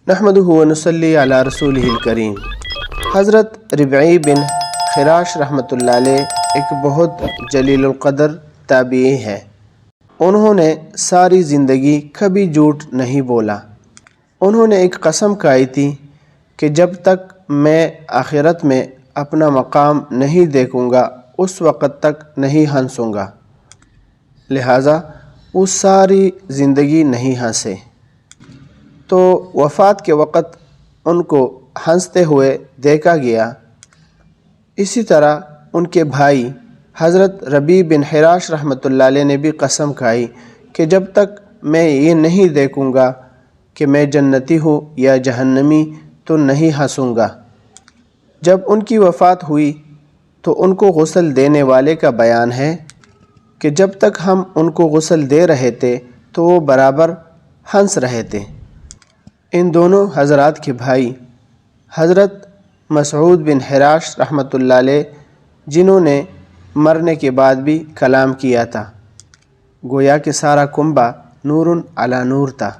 نحمدہ ونصلی علی رسولہ الکریم۔ حضرت ربعی بن خراش رحمۃ اللہ علیہ ایک بہت جلیل القدر تابعی ہے۔ انہوں نے ساری زندگی کبھی جھوٹ نہیں بولا۔ انہوں نے ایک قسم کھائی تھی کہ جب تک میں آخرت میں اپنا مقام نہیں دیکھوں گا اس وقت تک نہیں ہنسوں گا، لہٰذا وہ ساری زندگی نہیں ہنسے، تو وفات کے وقت ان کو ہنستے ہوئے دیکھا گیا۔ اسی طرح ان کے بھائی حضرت ربیع بن خراش رحمۃ اللہ علیہ نے بھی قسم کھائی کہ جب تک میں یہ نہیں دیکھوں گا کہ میں جنتی ہوں یا جہنمی تو نہیں ہنسوں گا۔ جب ان کی وفات ہوئی تو ان کو غسل دینے والے کا بیان ہے کہ جب تک ہم ان کو غسل دے رہے تھے تو وہ برابر ہنس رہے تھے۔ ان دونوں حضرات کے بھائی حضرت مسعود بن خراش رحمۃ اللہ علیہ، جنہوں نے مرنے کے بعد بھی کلام کیا تھا، گویا کہ سارا کنبہ نور علی نور تھا۔